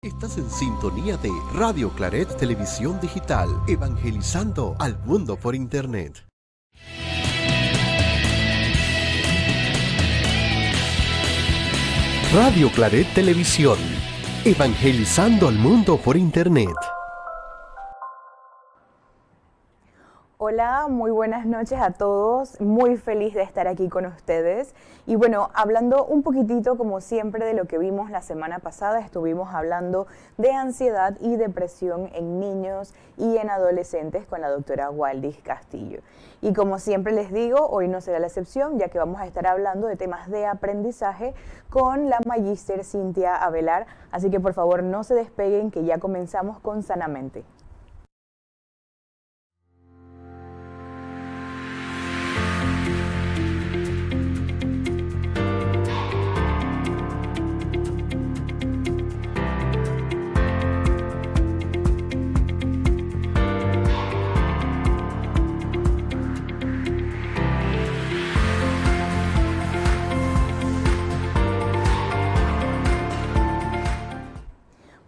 Estás en sintonía de Radio Claret Televisión Digital, evangelizando al mundo por Internet. Radio Claret Televisión, evangelizando al mundo por Internet. Hola, muy buenas noches a todos, muy feliz de estar aquí con ustedes. Y bueno, hablando un poquitito como siempre de lo que vimos la semana pasada, estuvimos hablando de ansiedad y depresión en niños y en adolescentes con la doctora Waldis Castillo. Y como siempre les digo, hoy no será la excepción, ya que vamos a estar hablando de temas de aprendizaje con la magíster Cintia Avelar, así que por favor no se despeguen que ya comenzamos con Sanamente.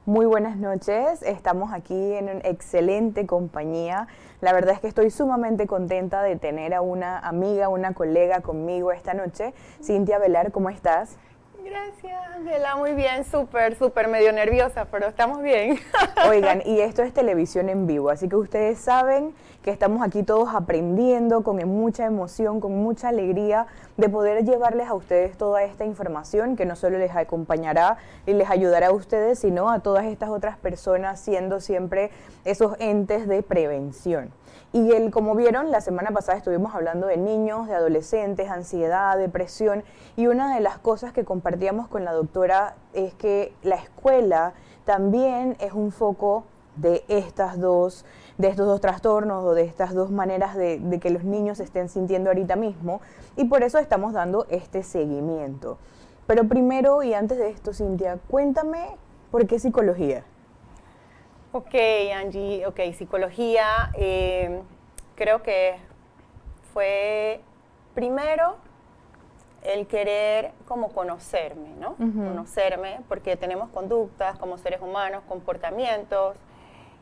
Muy buenas noches, estamos aquí en una excelente compañía. La verdad es que estoy sumamente contenta de tener a una amiga, una colega conmigo esta noche. Cintia Avelar, ¿cómo estás? Gracias, Ángela, muy bien, súper medio nerviosa, pero estamos bien. Oigan, y esto es televisión en vivo, así que ustedes saben que estamos aquí todos aprendiendo con mucha emoción, con mucha alegría de poder llevarles a ustedes toda esta información que no solo les acompañará y les ayudará a ustedes, sino a todas estas otras personas siendo siempre esos entes de prevención. Y como vieron, la semana pasada estuvimos hablando de niños, de adolescentes, ansiedad, depresión, y una de las cosas que compartíamos con la doctora es que la escuela también es un foco de estos dos trastornos o de estas dos maneras de que los niños se estén sintiendo ahorita mismo, y por eso estamos dando este seguimiento. Pero primero y antes de esto, Cintia, cuéntame por qué psicología. Ok, Angie, psicología, creo que fue primero el querer como conocerme, ¿no? Conocerme, porque tenemos conductas como seres humanos, comportamientos,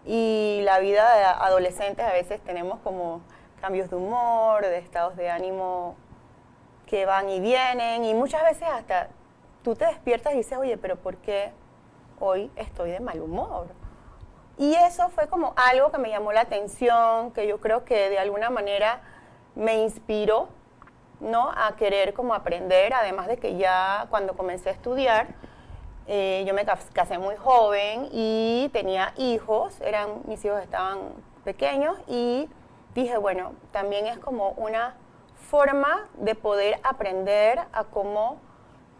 y la vida de adolescentes a veces tenemos como cambios de humor, de estados de ánimo que van y vienen, y muchas veces hasta tú te despiertas y dices, oye, pero ¿por qué hoy estoy de mal humor? Y eso fue como algo que me llamó la atención, que yo creo que de alguna manera me inspiró, ¿no?, a querer como aprender, además de que ya cuando comencé a estudiar, yo me casé muy joven y tenía hijos, mis hijos estaban pequeños, y dije, bueno, también es como una forma de poder aprender a cómo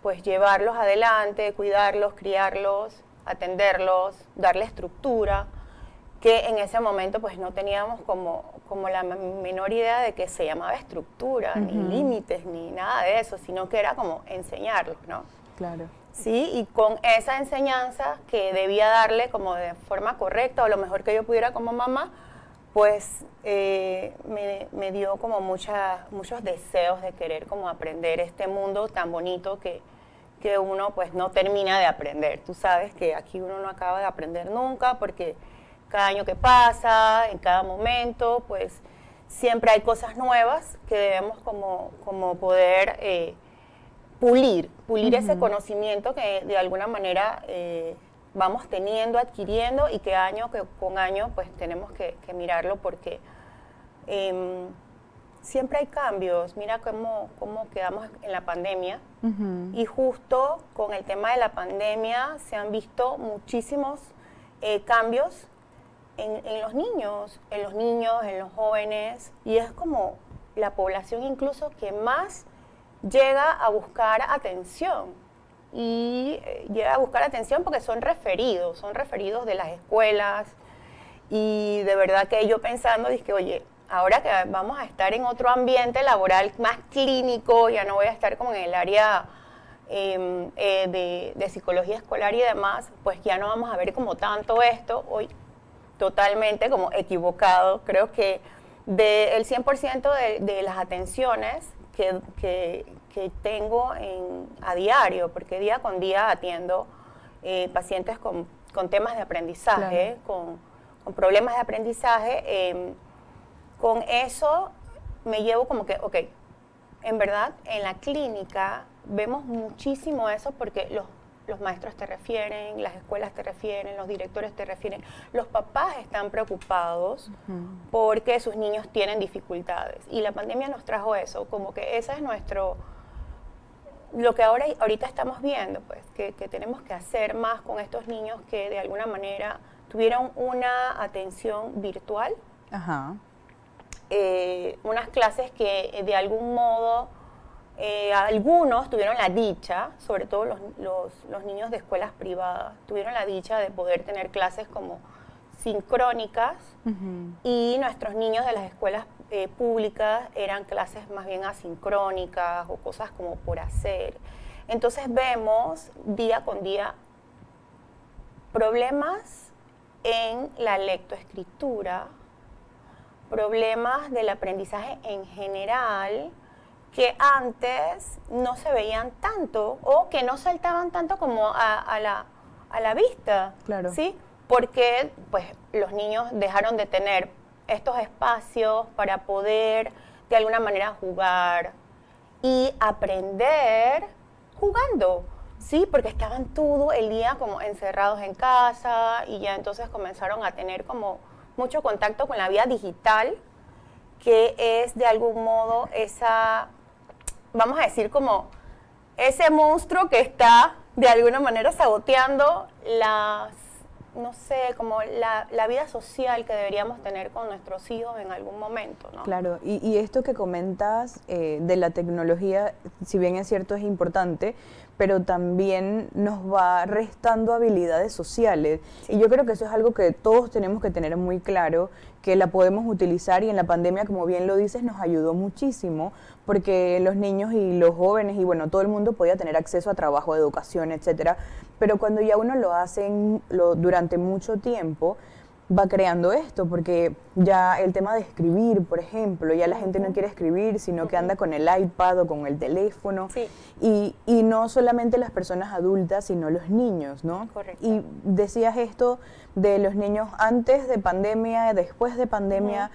pues llevarlos adelante, cuidarlos, criarlos, atenderlos, darle estructura, que en ese momento pues no teníamos como la menor idea de que se llamaba estructura, ni límites, ni nada de eso, sino que era como enseñarlos, ¿no? Claro. Sí, y con esa enseñanza que debía darle como de forma correcta, o lo mejor que yo pudiera como mamá, pues me dio como muchos deseos de querer como aprender este mundo tan bonito que uno pues no termina de aprender. Tú sabes que aquí uno no acaba de aprender nunca, porque cada año que pasa, en cada momento, pues siempre hay cosas nuevas que debemos como poder pulir ese conocimiento que de alguna manera vamos teniendo, adquiriendo, y que año con año pues tenemos que mirarlo, porque siempre hay cambios. Mira cómo quedamos en la pandemia, y justo con el tema de la pandemia se han visto muchísimos cambios en los niños, en los jóvenes, y es como la población incluso que más llega a buscar atención, y llega a buscar atención porque son referidos de las escuelas, y de verdad que yo pensando, dije, oye, ahora que vamos a estar en otro ambiente laboral más clínico, ya no voy a estar como en el área de psicología escolar y demás, pues ya no vamos a ver como tanto esto. Hoy totalmente como equivocado. Creo que del 100% de las atenciones que tengo a diario, porque día con día atiendo pacientes con con temas de aprendizaje, con problemas de aprendizaje, con eso me llevo como que, ok, en verdad en la clínica vemos muchísimo eso porque los maestros te refieren, las escuelas te refieren, los directores te refieren, los papás están preocupados porque sus niños tienen dificultades. Y la pandemia nos trajo eso, como que ese es lo que ahorita estamos viendo, pues, que tenemos que hacer más con estos niños que de alguna manera tuvieron una atención virtual, unas clases que de algún modo algunos tuvieron la dicha, sobre todo los niños de escuelas privadas, tuvieron la dicha de poder tener clases como sincrónicas y nuestros niños de las escuelas públicas eran clases más bien asincrónicas o cosas como por hacer. Entonces vemos día con día problemas en la lectoescritura, problemas del aprendizaje en general, que antes no se veían tanto o que no saltaban tanto como a la vista, claro. ¿sí? Porque pues, los niños dejaron de tener estos espacios para poder de alguna manera jugar y aprender jugando, ¿sí? Porque estaban todo el día como encerrados en casa y ya entonces comenzaron a tener como mucho contacto con la vida digital, que es de algún modo esa, vamos a decir como ese monstruo que está de alguna manera saboteando no sé, como la vida social que deberíamos tener con nuestros hijos en algún momento, ¿no? Claro, y esto que comentas de la tecnología, si bien es cierto, es importante, pero también nos va restando habilidades sociales. Sí. Y yo creo que eso es algo que todos tenemos que tener muy claro, que la podemos utilizar, y en la pandemia, como bien lo dices, nos ayudó muchísimo, porque los niños y los jóvenes, y bueno, todo el mundo podía tener acceso a trabajo, a educación, etcétera, pero cuando ya uno lo hace durante mucho tiempo, va creando esto, porque ya el tema de escribir, por ejemplo, ya la gente no quiere escribir, sino que anda con el iPad o con el teléfono, sí. y no solamente las personas adultas, sino los niños, ¿no? Correcto. Y decías esto de los niños antes de pandemia, después de pandemia,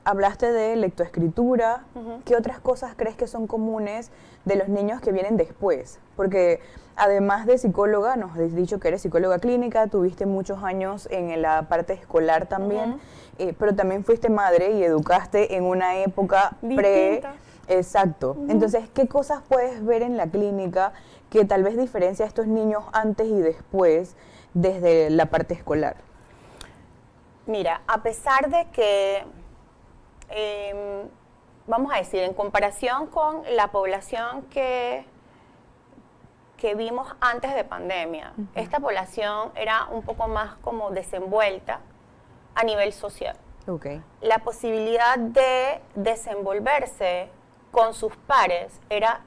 hablaste de lectoescritura. ¿Qué otras cosas crees que son comunes de los niños que vienen después? Porque además de psicóloga, nos has dicho que eres psicóloga clínica, tuviste muchos años en la parte escolar también, pero también fuiste madre y educaste en una época Exacto. Entonces, ¿qué cosas puedes ver en la clínica que tal vez diferencia a estos niños antes y después desde la parte escolar? Mira, a pesar de que, vamos a decir, en comparación con la población que vimos antes de pandemia, esta población era un poco más como desenvuelta a nivel social. Okay. La posibilidad de desenvolverse con sus pares era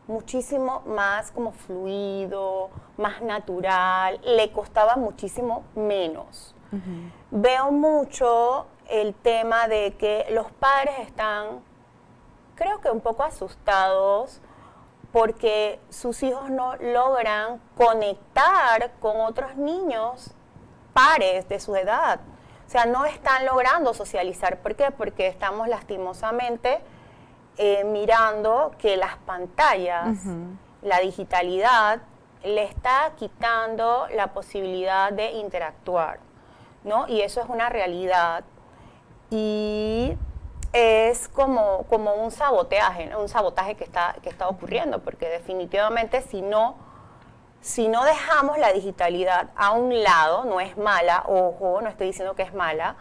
muchísimo más como fluido, más natural, le costaba muchísimo menos. Veo mucho el tema de que los padres están, creo que un poco asustados porque sus hijos no logran conectar con otros niños pares de su edad. O sea, no están logrando socializar. ¿Por qué? Porque estamos lastimosamente mirando que las pantallas, la digitalidad, le está quitando la posibilidad de interactuar, ¿no? Y eso es una realidad. Y es como un sabotaje, ¿no? Un sabotaje que está ocurriendo, porque definitivamente si no dejamos la digitalidad a un lado, no es mala, ojo, no estoy diciendo que es mala,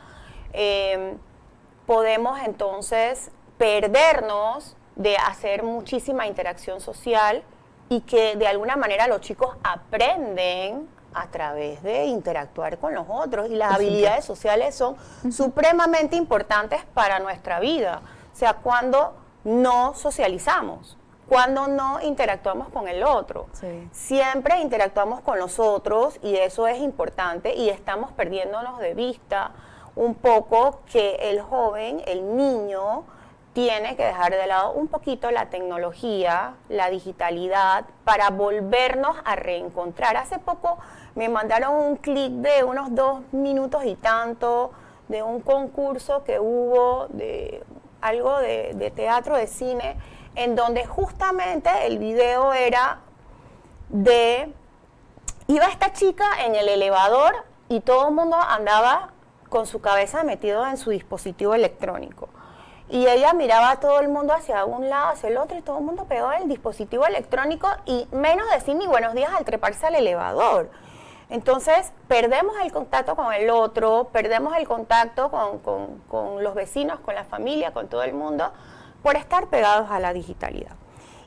podemos entonces perdernos de hacer muchísima interacción social y que de alguna manera los chicos aprenden a través de interactuar con los otros, y las habilidades sociales son supremamente importantes para nuestra vida. O sea, cuando no socializamos, cuando no interactuamos con el otro. Sí. Siempre interactuamos con los otros y eso es importante, y estamos perdiéndonos de vista un poco que el joven, el niño, tiene que dejar de lado un poquito la tecnología, la digitalidad, para volvernos a reencontrar. Hace poco me mandaron un clip de unos 2 minutos y tanto de un concurso que hubo de algo de teatro, de cine, en donde justamente el video era iba esta chica en el elevador y todo el mundo andaba con su cabeza metido en su dispositivo electrónico. Y ella miraba a todo el mundo hacia un lado, hacia el otro, y todo el mundo pegado en el dispositivo electrónico y menos decir ni buenos días al treparse al elevador. Entonces, perdemos el contacto con el otro, perdemos el contacto con los vecinos, con la familia, con todo el mundo, por estar pegados a la digitalidad.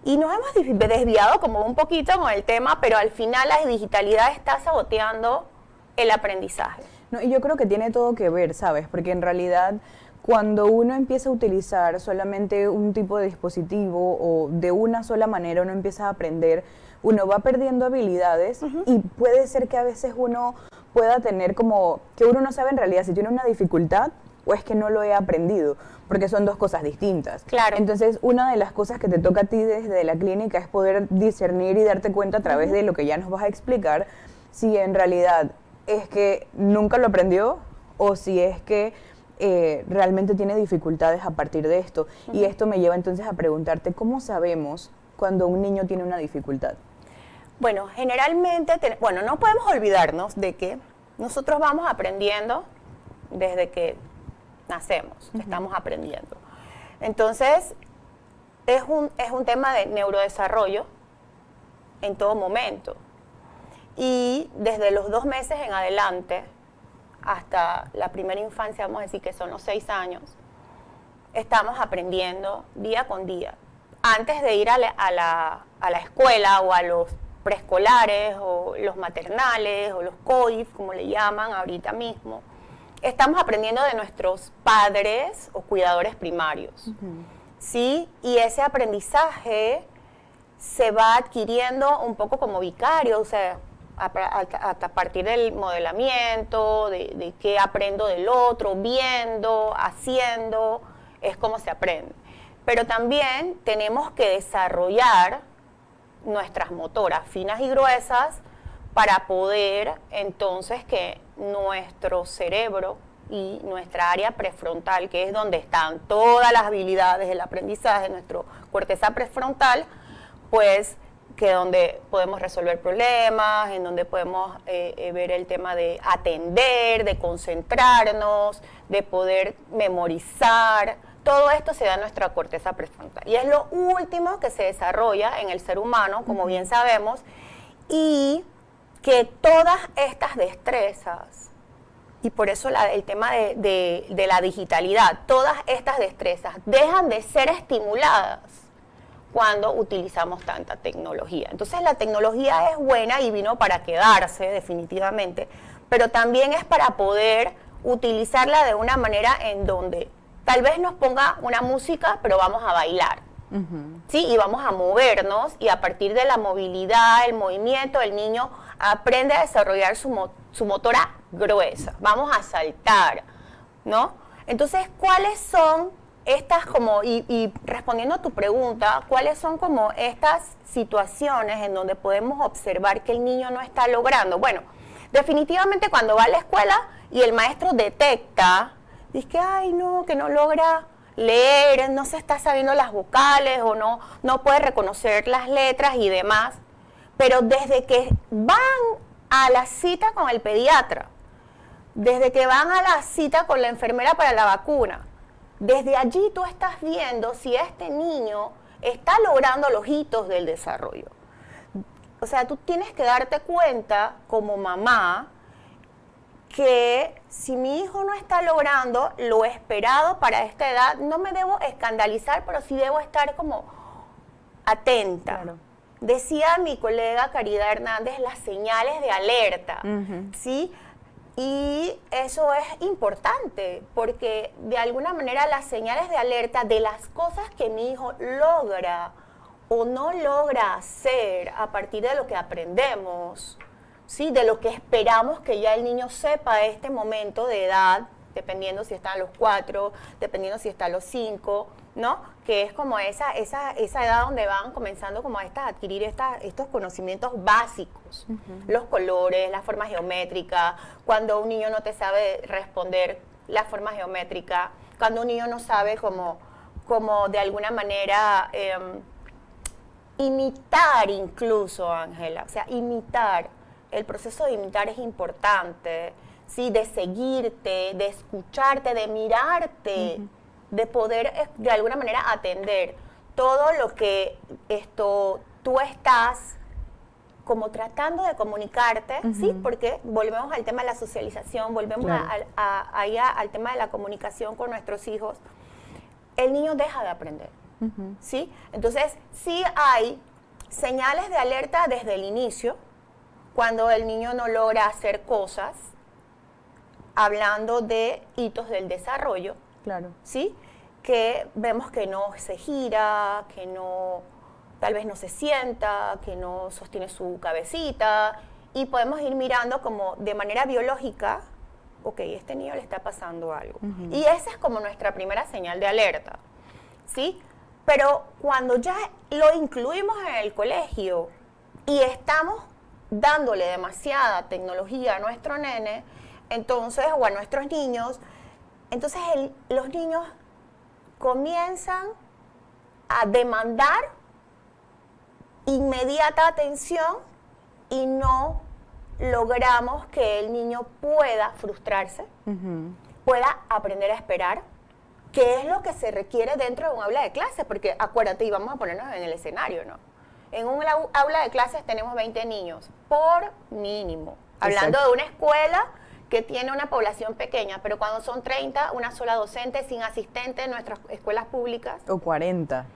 Y nos hemos desviado como un poquito con el tema, pero al final la digitalidad está saboteando el aprendizaje. No, y yo creo que tiene todo que ver, ¿sabes? Porque en realidad cuando uno empieza a utilizar solamente un tipo de dispositivo o de una sola manera uno empieza a aprender, uno va perdiendo habilidades y puede ser que a veces uno pueda tener como que uno no sabe en realidad si tiene una dificultad o es que no lo he aprendido, porque son dos cosas distintas. Claro. Entonces, una de las cosas que te toca a ti desde la clínica es poder discernir y darte cuenta a través de lo que ya nos vas a explicar, si en realidad es que nunca lo aprendió o si es que realmente tiene dificultades a partir de esto. Y esto me lleva entonces a preguntarte, ¿cómo sabemos cuando un niño tiene una dificultad? Bueno, generalmente, no podemos olvidarnos de que nosotros vamos aprendiendo desde que nacemos, estamos aprendiendo. Entonces, es un tema de neurodesarrollo en todo momento. Y desde los 2 meses en adelante, hasta la primera infancia, vamos a decir que son los 6 años, estamos aprendiendo día con día. Antes de ir a la escuela o a los preescolares o los maternales o los COIF, como le llaman ahorita mismo, estamos aprendiendo de nuestros padres o cuidadores primarios, ¿sí? Y ese aprendizaje se va adquiriendo un poco como vicario, o sea, a partir del modelamiento, de qué aprendo del otro, viendo, haciendo, es como se aprende. Pero también tenemos que desarrollar nuestras motoras finas y gruesas para poder entonces que nuestro cerebro y nuestra área prefrontal, que es donde están todas las habilidades del aprendizaje, nuestra corteza prefrontal, pues que donde podemos resolver problemas, en donde podemos ver el tema de atender, de concentrarnos, de poder memorizar. Todo esto se da en nuestra corteza prefrontal. Y es lo último que se desarrolla en el ser humano, como bien sabemos, y que todas estas destrezas, y por eso el tema de la digitalidad, todas estas destrezas dejan de ser estimuladas cuando utilizamos tanta tecnología. Entonces la tecnología es buena y vino para quedarse definitivamente, pero también es para poder utilizarla de una manera en donde tal vez nos ponga una música, pero vamos a bailar, ¿sí? Y vamos a movernos y a partir de la movilidad, el movimiento, el niño aprende a desarrollar su motora gruesa. Vamos a saltar, ¿no? Entonces, ¿cuáles son estas como, y respondiendo a tu pregunta, cuáles son como estas situaciones en donde podemos observar que el niño no está logrando? Bueno, definitivamente cuando va a la escuela y el maestro detecta, dice que, ay no, que no logra leer, no se está sabiendo las vocales o no puede reconocer las letras y demás, pero desde que van a la cita con el pediatra, desde que van a la cita con la enfermera para la vacuna, desde allí tú estás viendo si este niño está logrando los hitos del desarrollo. O sea, tú tienes que darte cuenta como mamá que si mi hijo no está logrando lo esperado para esta edad, no me debo escandalizar, pero sí debo estar como atenta. Claro. Decía mi colega Caridad Hernández, las señales de alerta, ¿sí? Y eso es importante, porque de alguna manera las señales de alerta de las cosas que mi hijo logra o no logra hacer a partir de lo que aprendemos, ¿sí? De lo que esperamos que ya el niño sepa a este momento de edad, dependiendo si está a los 4, dependiendo si está a los 5, ¿no? Que es como esa edad donde van comenzando como a adquirir estos conocimientos básicos. Los colores, las formas geométricas, cuando un niño no te sabe responder la forma geométrica, cuando un niño no sabe como de alguna manera imitar incluso, Ángela, o sea, imitar. El proceso de imitar es importante, ¿sí? De seguirte, de escucharte, de mirarte, de poder de alguna manera atender todo lo que tú estás como tratando de comunicarte, ¿sí? Porque volvemos al tema de la socialización, volvemos al tema de la comunicación con nuestros hijos. El niño deja de aprender, ¿sí? Entonces, sí hay señales de alerta desde el inicio, cuando el niño no logra hacer cosas, hablando de hitos del desarrollo, ¿sí? Que vemos que no se gira, que tal vez no se sienta, que no sostiene su cabecita, y podemos ir mirando como de manera biológica, ok, este niño le está pasando algo. Y esa es como nuestra primera señal de alerta, ¿sí? Pero cuando ya lo incluimos en el colegio y estamos dándole demasiada tecnología a nuestro nene, entonces, o a nuestros niños, entonces los niños comienzan a demandar inmediata atención y no logramos que el niño pueda frustrarse, pueda aprender a esperar, que es lo que se requiere dentro de un aula de clases, porque acuérdate, y vamos a ponernos en el escenario, ¿no? En un aula de clases tenemos 20 niños, por mínimo. Hablando de una escuela que tiene una población pequeña, pero cuando son 30, una sola docente sin asistente en nuestras escuelas públicas. O 40.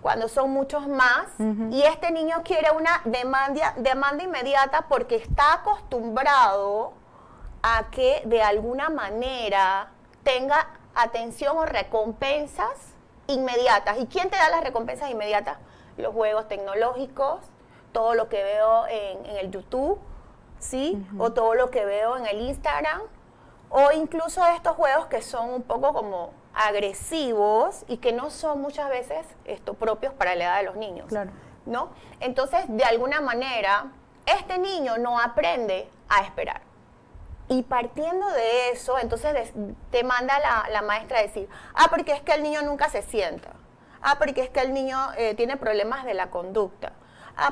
Cuando son muchos más, y este niño quiere una demanda inmediata porque está acostumbrado a que de alguna manera tenga atención o recompensas inmediatas. ¿Y quién te da las recompensas inmediatas? Los juegos tecnológicos, todo lo que veo en el YouTube, ¿sí? O todo lo que veo en el Instagram, o incluso estos juegos que son un poco como agresivos y que no son muchas veces propios para la edad de los niños, ¿no? Entonces, de alguna manera, este niño no aprende a esperar. Y partiendo de eso, entonces te manda la maestra a decir, porque es que el niño nunca se sienta. Porque es que el niño tiene problemas de la conducta.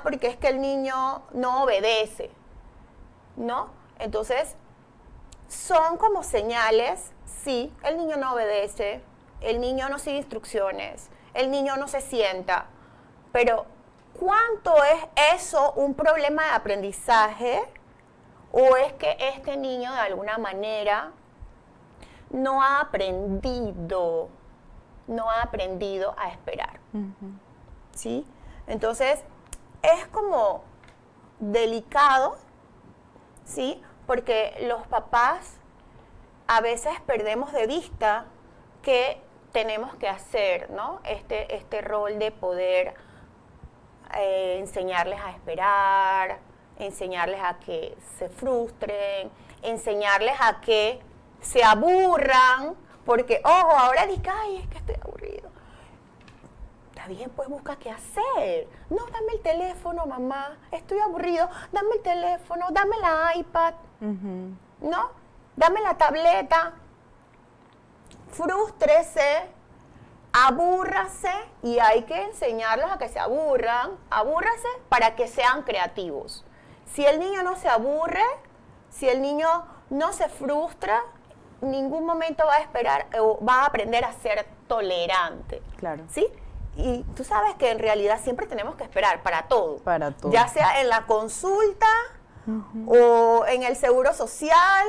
Porque es que el niño no obedece, ¿no? Entonces, son como señales, sí, el niño no obedece, el niño no sigue instrucciones, el niño no se sienta, pero ¿cuánto es eso un problema de aprendizaje? ¿O es que este niño de alguna manera no ha aprendido a esperar? ¿Sí? Entonces, es como delicado, ¿sí? Porque los papás a veces perdemos de vista que tenemos que hacer, ¿no? Este rol de poder enseñarles a esperar, enseñarles a que se frustren, enseñarles a que se aburran, porque, ojo, ahora diga, ay, es que estoy aburrido. Está bien, pues busca qué hacer. No, dame el teléfono, mamá, estoy aburrido, dame el teléfono, dame la iPad, ¿no? Dame la tableta. Frústrese, abúrrase, y hay que enseñarles a que se abúrrase para que sean creativos. Si el niño no se aburre, si el niño no se frustra, en ningún momento va a esperar o va a aprender a ser tolerante. Claro. ¿Sí? Y tú sabes que en realidad siempre tenemos que esperar para todo. Para todo. Ya sea en la consulta, o en el seguro social,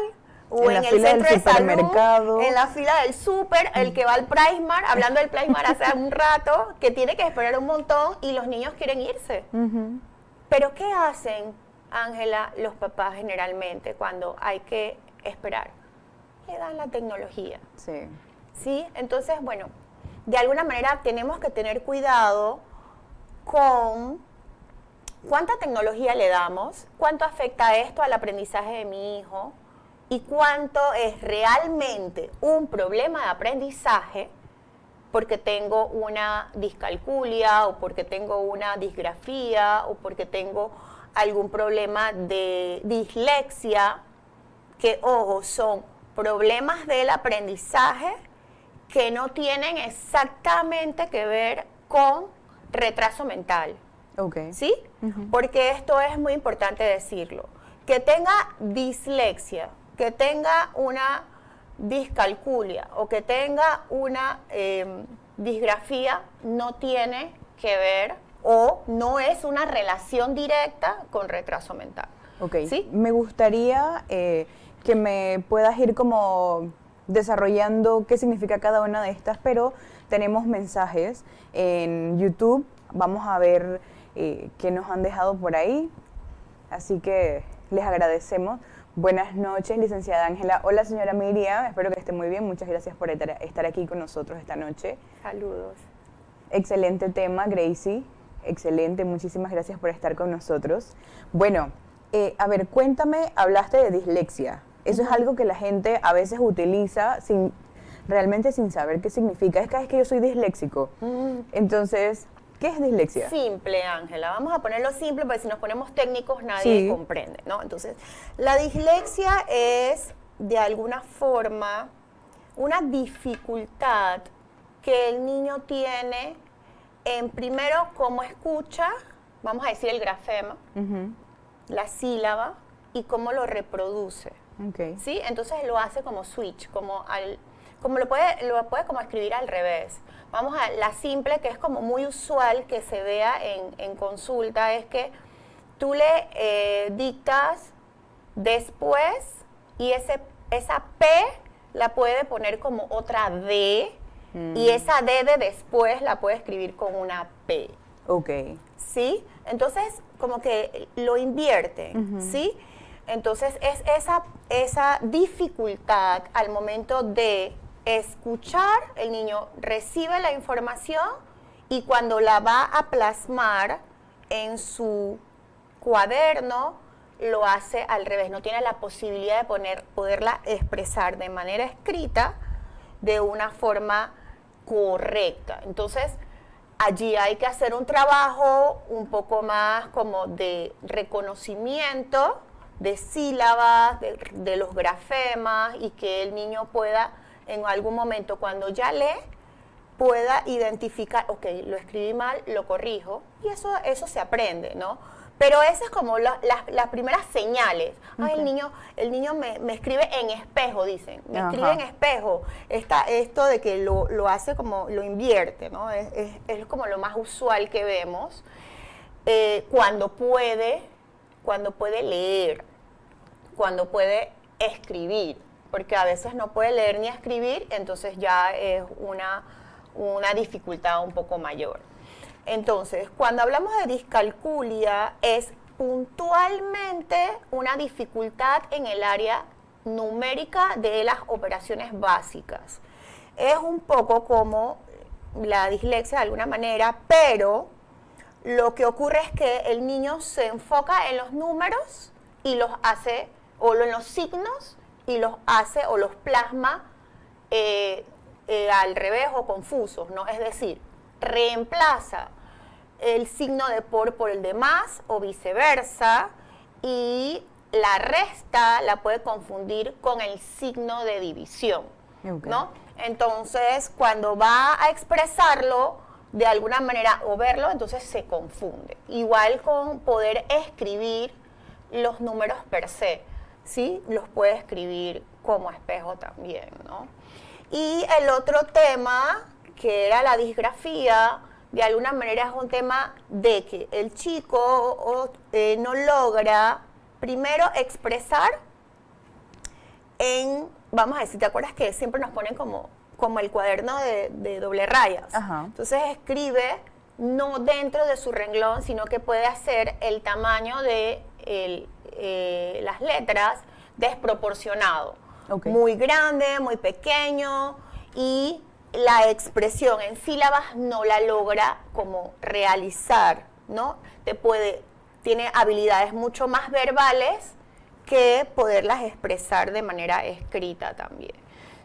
o en el centro de salud, en la fila del súper, el que va al Prismar, hablando del Prismar hace un rato, que tiene que esperar un montón y los niños quieren irse. Pero ¿qué hacen, Ángela, los papás generalmente cuando hay que esperar? Le dan la tecnología. Sí. ¿Sí? Entonces, bueno, de alguna manera tenemos que tener cuidado con cuánta tecnología le damos, cuánto afecta esto al aprendizaje de mi hijo y cuánto es realmente un problema de aprendizaje, porque tengo una discalculia o porque tengo una disgrafía o porque tengo algún problema de dislexia, que, ojo, son problemas del aprendizaje que no tienen exactamente que ver con retraso mental. Okay. ¿Sí? Porque esto es muy importante decirlo. Que tenga dislexia, que tenga una discalculia o que tenga una disgrafía no tiene que ver o no es una relación directa con retraso mental. Ok, ¿Sí? Me gustaría que me puedas ir como desarrollando qué significa cada una de estas, pero tenemos mensajes en YouTube, vamos a ver qué nos han dejado por ahí, así que les agradecemos. Buenas noches, licenciada Ángela. Hola, señora Miriam, espero que esté muy bien, muchas gracias por estar aquí con nosotros esta noche. Saludos. Excelente tema, Gracie, excelente, muchísimas gracias por estar con nosotros. Bueno, a ver, cuéntame, hablaste de dislexia. Eso es algo que la gente a veces utiliza realmente sin saber qué significa. Es que yo soy disléxico. Entonces, ¿qué es dislexia? Simple, Ángela. Vamos a ponerlo simple porque si nos ponemos técnicos nadie comprende, ¿no? Entonces, la dislexia es, de alguna forma, una dificultad que el niño tiene en, primero, cómo escucha, vamos a decir el grafema, la sílaba, y cómo lo reproduce. Okay. ¿Sí? Entonces lo hace como switch, como lo puede como escribir al revés. Vamos a la simple, que es como muy usual que se vea en consulta, es que tú le dictas después y esa P la puede poner como otra D y esa D de después la puede escribir con una P. Ok. ¿Sí? Entonces, como que lo invierte, ¿sí? Entonces, es esa dificultad al momento de escuchar, el niño recibe la información y cuando la va a plasmar en su cuaderno, lo hace al revés. No tiene la posibilidad de poderla expresar de manera escrita de una forma correcta. Entonces, allí hay que hacer un trabajo un poco más como de reconocimiento de sílabas, de los grafemas, y que el niño pueda en algún momento, cuando ya lee, pueda identificar, ok, lo escribí mal, lo corrijo, y eso se aprende, ¿no? Pero esas es como las primeras señales. Ay, el niño me escribe en espejo, dicen. Me escribe en espejo. Esto de que lo hace como, lo invierte, ¿no? Es como lo más usual que vemos. Cuando puede leer, cuando puede escribir, porque a veces no puede leer ni escribir, entonces ya es una dificultad un poco mayor. Entonces, cuando hablamos de discalculia, es puntualmente una dificultad en el área numérica de las operaciones básicas. Es un poco como la dislexia de alguna manera, pero lo que ocurre es que el niño se enfoca en los números y los hace, o en los signos, y los hace o los plasma al revés o confusos, ¿no? Es decir, reemplaza el signo de por el de más o viceversa, y la resta la puede confundir con el signo de división, ¿no? Entonces, cuando va a expresarlo de alguna manera o verlo, entonces se confunde. Igual con poder escribir los números per se, ¿sí? Los puede escribir como espejo también, ¿no? Y el otro tema, que era la disgrafía, de alguna manera es un tema de que el chico no logra primero expresar vamos a decir, ¿te acuerdas que siempre nos ponen como el cuaderno de doble rayas? Entonces escribe no dentro de su renglón, sino que puede hacer el tamaño de las letras desproporcionado. Muy grande, muy pequeño, y la expresión en sílabas no la logra como realizar, ¿no? Tiene habilidades mucho más verbales que poderlas expresar de manera escrita también,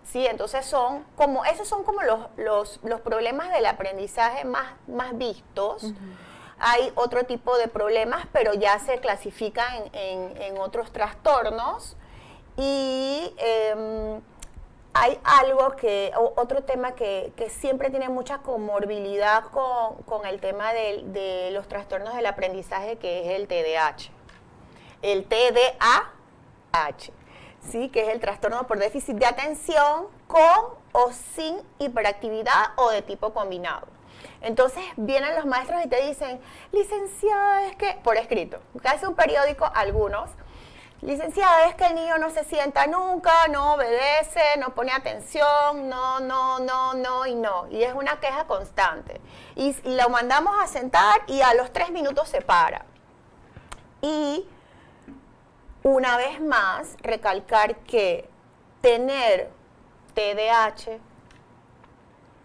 ¿sí? Entonces esos son como los problemas del aprendizaje más vistos. Hay otro tipo de problemas, pero ya se clasifican en otros trastornos. Y hay otro tema que siempre tiene mucha comorbilidad con el tema de los trastornos del aprendizaje, que es el TDAH. El TDAH, ¿sí? Que es el trastorno por déficit de atención con o sin hiperactividad o de tipo combinado. Entonces vienen los maestros y te dicen, licenciada, es que, por escrito, casi un periódico, algunos, licenciada, es que el niño no se sienta nunca, no obedece, no pone atención, no y no. Y es una queja constante. Y lo mandamos a sentar y a los 3 minutos se para. Y una vez más, recalcar que tener TDAH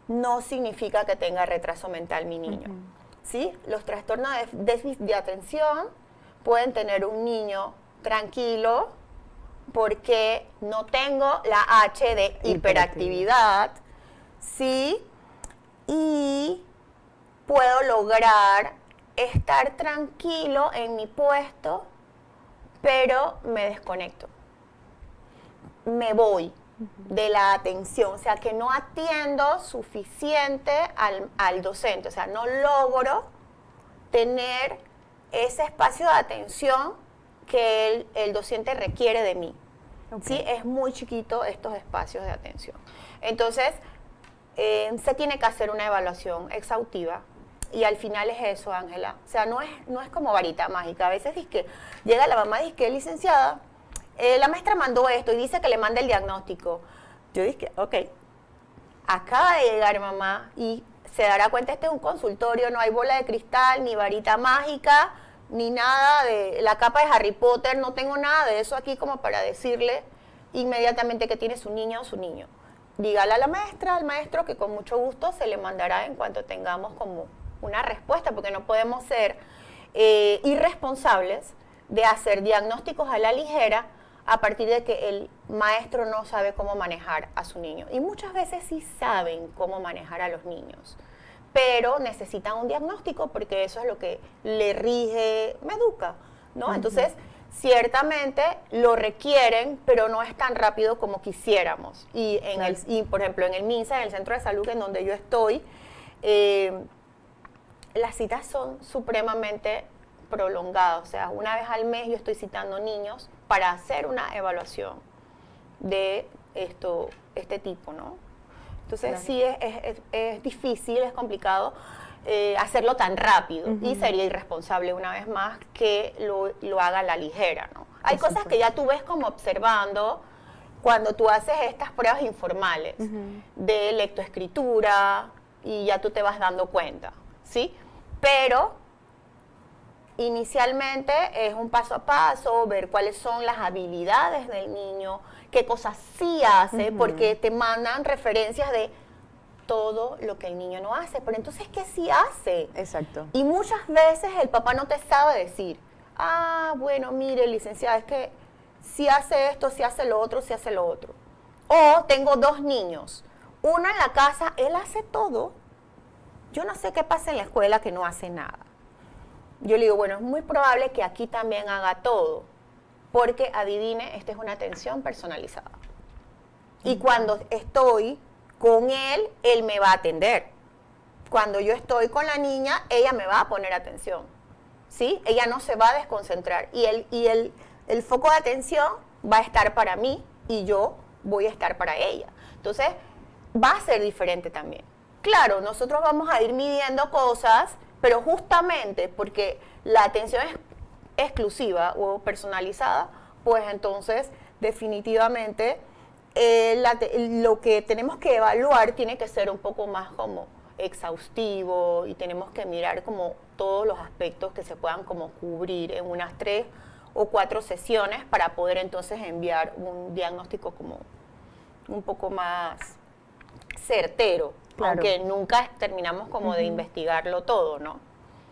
no significa que tenga retraso mental mi niño. ¿Sí? Los trastornos de déficit de atención pueden tener un niño tranquilo porque no tengo la H de hiperactividad, ¿sí? Y puedo lograr estar tranquilo en mi puesto, pero me desconecto. Me voy de la atención, o sea, que no atiendo suficiente al docente, o sea, no logro tener ese espacio de atención que el docente requiere de mí. ¿Sí? Es muy chiquito estos espacios de atención. Entonces, se tiene que hacer una evaluación exhaustiva y al final es eso, Ángela. O sea, no es como varita mágica. A veces es que llega la mamá y dice que licenciada, la maestra mandó esto y dice que le mande el diagnóstico. Yo dije, ok, acaba de llegar mamá y se dará cuenta, este es un consultorio, no hay bola de cristal, ni varita mágica, ni nada de la capa de Harry Potter, no tengo nada de eso aquí como para decirle inmediatamente que tiene su niña o su niño. Dígale a la maestra, al maestro, que con mucho gusto se le mandará en cuanto tengamos como una respuesta, porque no podemos ser irresponsables de hacer diagnósticos a la ligera a partir de que el maestro no sabe cómo manejar a su niño. Y muchas veces sí saben cómo manejar a los niños, pero necesitan un diagnóstico porque eso es lo que le rige Meduca, ¿no? Entonces, ciertamente lo requieren, pero no es tan rápido como quisiéramos. Y, por ejemplo, en el MINSA, en el centro de salud en donde yo estoy, las citas son supremamente prolongadas. O sea, una vez al mes yo estoy citando niños para hacer una evaluación de este tipo, ¿no? Entonces, claro, sí es difícil, es complicado hacerlo tan rápido y sería irresponsable una vez más que lo haga a la ligera, ¿no? Hay cosas que ya tú ves como observando cuando tú haces estas pruebas informales de lectoescritura y ya tú te vas dando cuenta, ¿sí? Pero inicialmente es un paso a paso, ver cuáles son las habilidades del niño, qué cosas sí hace, porque te mandan referencias de todo lo que el niño no hace, pero entonces, ¿qué sí hace? Exacto. Y muchas veces el papá no te sabe decir, bueno, mire, licenciada, es que sí hace esto, sí hace lo otro, sí hace lo otro. O tengo 2 niños, uno en la casa, él hace todo, yo no sé qué pasa en la escuela que no hace nada. Yo le digo, bueno, es muy probable que aquí también haga todo, porque adivine, esta es una atención personalizada. Y cuando estoy con él, él me va a atender. Cuando yo estoy con la niña, ella me va a poner atención, ¿sí? Ella no se va a desconcentrar. Y el foco de atención va a estar para mí y yo voy a estar para ella. Entonces, va a ser diferente también. Claro, nosotros vamos a ir midiendo cosas, pero justamente porque la atención es exclusiva o personalizada, pues entonces definitivamente lo que tenemos que evaluar tiene que ser un poco más como exhaustivo y tenemos que mirar como todos los aspectos que se puedan como cubrir en unas 3 o 4 sesiones para poder entonces enviar un diagnóstico como un poco más certero. Claro. Aunque nunca terminamos como de investigarlo todo, ¿no?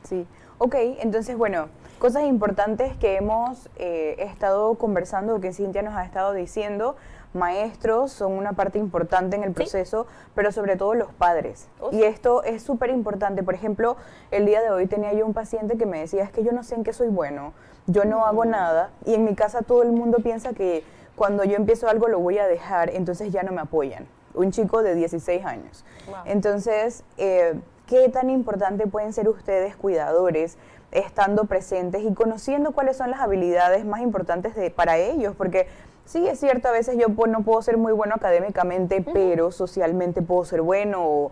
Sí. Ok, entonces, bueno, cosas importantes que hemos estado conversando, que Cintia nos ha estado diciendo, maestros son una parte importante en el proceso, pero sobre todo los padres. Y esto es súper importante. Por ejemplo, el día de hoy tenía yo un paciente que me decía, es que yo no sé en qué soy bueno, yo no hago nada, y en mi casa todo el mundo piensa que cuando yo empiezo algo lo voy a dejar, entonces ya no me apoyan. Un chico de 16 años. Wow. Entonces, ¿qué tan importante pueden ser ustedes, cuidadores, estando presentes y conociendo cuáles son las habilidades más importantes para ellos? Porque sí, es cierto, a veces yo no puedo ser muy bueno académicamente, pero socialmente puedo ser bueno, o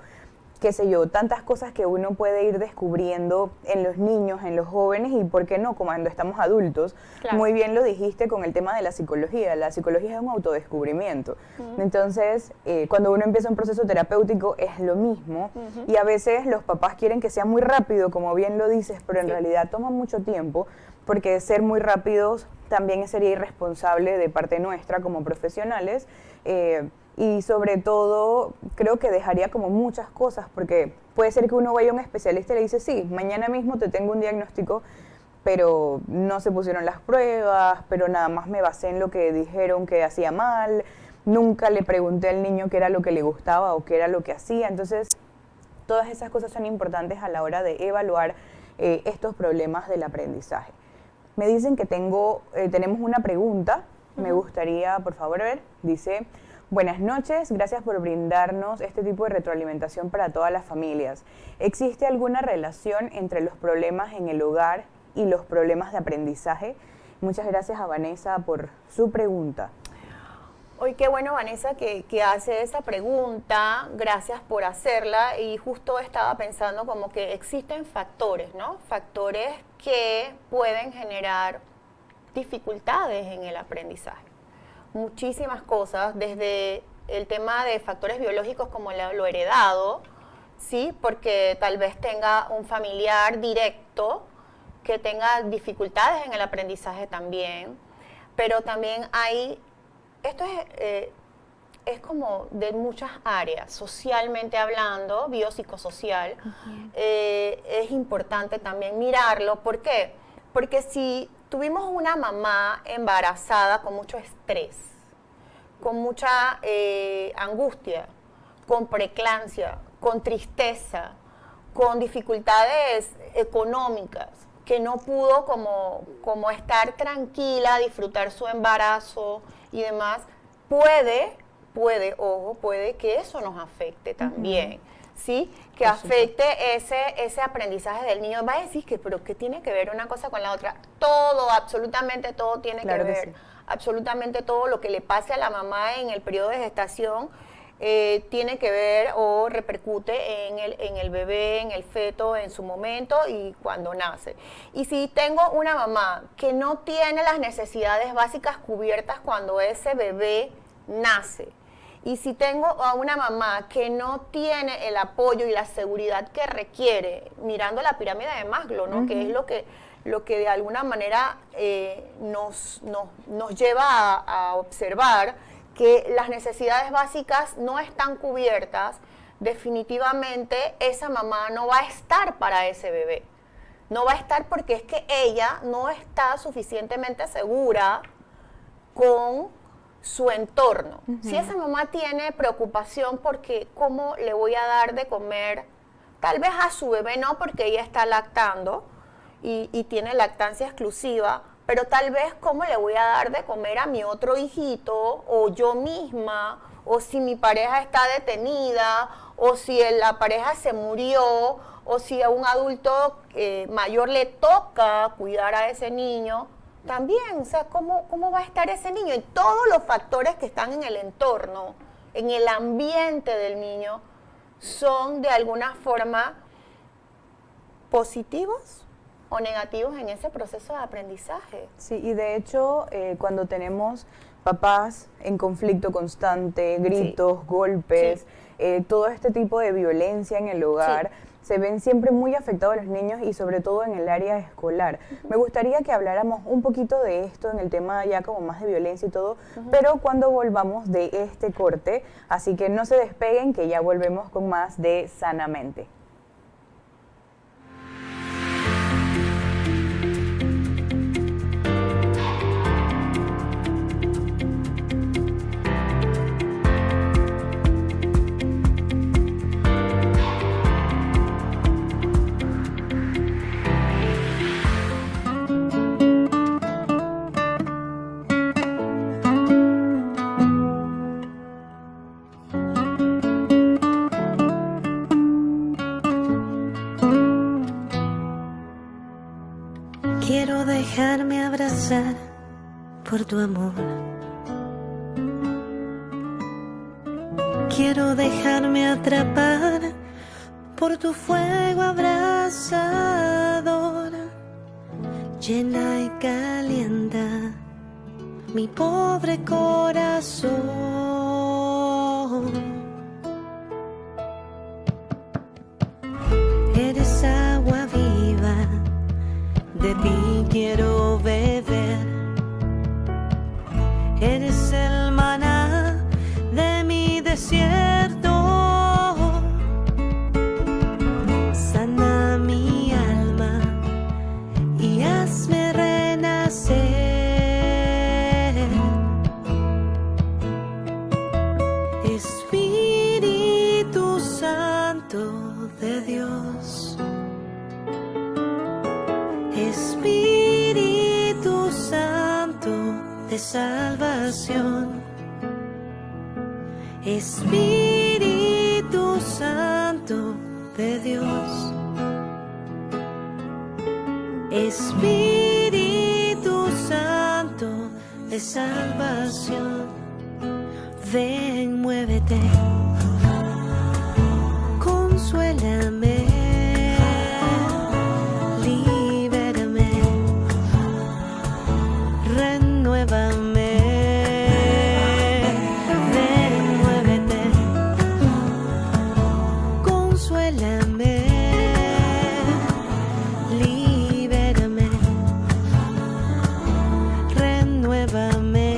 qué sé yo, tantas cosas que uno puede ir descubriendo en los niños, en los jóvenes, y por qué no, cuando estamos adultos. Claro. Muy bien lo dijiste con el tema de la psicología es un autodescubrimiento. Entonces, cuando uno empieza un proceso terapéutico es lo mismo, y a veces los papás quieren que sea muy rápido, como bien lo dices, pero en realidad toma mucho tiempo, porque ser muy rápidos también sería irresponsable de parte nuestra como profesionales, y sobre todo creo que dejaría como muchas cosas, porque puede ser que uno vaya a un especialista y le dice, sí, mañana mismo te tengo un diagnóstico, pero no se pusieron las pruebas, pero nada más me basé en lo que dijeron que hacía mal, nunca le pregunté al niño qué era lo que le gustaba o qué era lo que hacía. Entonces, todas esas cosas son importantes a la hora de evaluar estos problemas del aprendizaje. Me dicen que tenemos una pregunta, me gustaría, por favor, ver, dice: buenas noches, gracias por brindarnos este tipo de retroalimentación para todas las familias. ¿Existe alguna relación entre los problemas en el hogar y los problemas de aprendizaje? Muchas gracias a Vanessa por su pregunta. Hoy qué bueno, Vanessa, que hace esa pregunta, gracias por hacerla, y justo estaba pensando como que existen factores, ¿no? Factores que pueden generar dificultades en el aprendizaje. Muchísimas cosas, desde el tema de factores biológicos como lo heredado, ¿sí? Porque tal vez tenga un familiar directo que tenga dificultades en el aprendizaje también, pero también hay, esto es como de muchas áreas, socialmente hablando, biopsicosocial, es importante también mirarlo. ¿Por qué? Porque si tuvimos una mamá embarazada con mucho estrés, con mucha angustia, con preeclampsia, con tristeza, con dificultades económicas, que no pudo como estar tranquila, disfrutar su embarazo y demás, puede que eso nos afecte también, ¿sí? Que afecte ese aprendizaje del niño. Va a decir que, pero ¿qué tiene que ver una cosa con la otra? Todo, absolutamente todo tiene que ver. Sí. Absolutamente todo lo que le pase a la mamá en el periodo de gestación tiene que ver o repercute en el bebé, en el feto, en su momento y cuando nace. Y si tengo una mamá que no tiene las necesidades básicas cubiertas cuando ese bebé nace, y si tengo a una mamá que no tiene el apoyo y la seguridad que requiere, mirando la pirámide de Maslow, ¿no? Que es lo que de alguna manera nos lleva a observar que las necesidades básicas no están cubiertas, definitivamente esa mamá no va a estar para ese bebé. No va a estar porque es que ella no está suficientemente segura con su entorno. Si esa mamá tiene preocupación porque cómo le voy a dar de comer, tal vez a su bebé no, porque ella está lactando y tiene lactancia exclusiva, pero tal vez cómo le voy a dar de comer a mi otro hijito, o yo misma, o si mi pareja está detenida, o si la pareja se murió, o si a un adulto mayor le toca cuidar a ese niño, también, o sea, ¿cómo va a estar ese niño? Y todos los factores que están en el entorno, en el ambiente del niño, son de alguna forma positivos o negativos en ese proceso de aprendizaje. Sí, y de hecho, cuando tenemos papás en conflicto constante, gritos, golpes, todo este tipo de violencia en el hogar, se ven siempre muy afectados los niños, y sobre todo en el área escolar. Me gustaría que habláramos un poquito de esto en el tema ya como más de violencia y todo, pero cuando volvamos de este corte, así que no se despeguen, que ya volvemos con más de Sanamente. nacer por tu amor. Quiero dejarme atrapar por tu fuego abrasador. Llena y calienta mi pobre corazón. Eres agua viva, de ti quiero beber. Eres el maná de mi desierto. Sana mi alma y hazme renacer. Espíritu Santo de Dios. Espíritu Santo de salvación. Espíritu Santo de Dios. Espíritu Santo de salvación. Ven, muévete, consuélame, libérame, renuévame. Ven, muévete, consuélame, libérame, renuévame.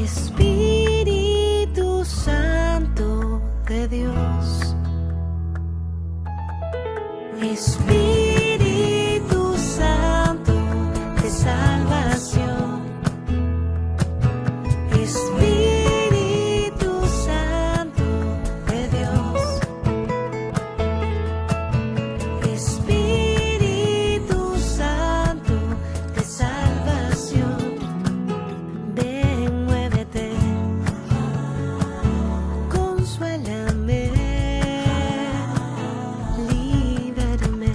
Espíritu Santo de Dios. Espíritu Santo de salvación. Espíritu Santo de Dios. Espíritu Santo de salvación. Ven, muévete, consuélame, libérame,